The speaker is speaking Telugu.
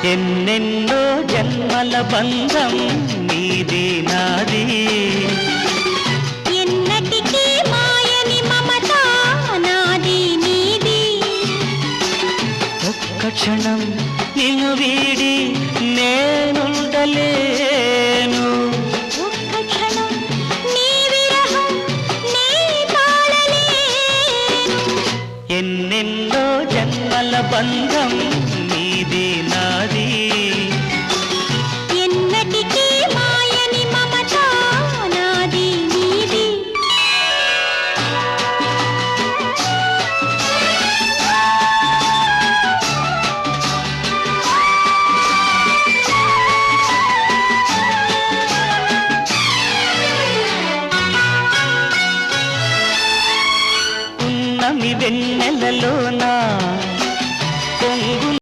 ఎన్నెన్నో జన్మల బంధం నీది నాది, ఎన్నటికీ మాయని మమత నాది నీది. ఒక్క క్షణం నిన్ను వీడి నేనుండలేను, ఒక్క క్షణం నీ విరహం నీ తాళలేను. ఎన్నెన్నో జన్మల బంధం నీది నాది, ఎన్నటికీ మాయని మమత నాది నీది. ఉన్నమి వెన్నెలలోన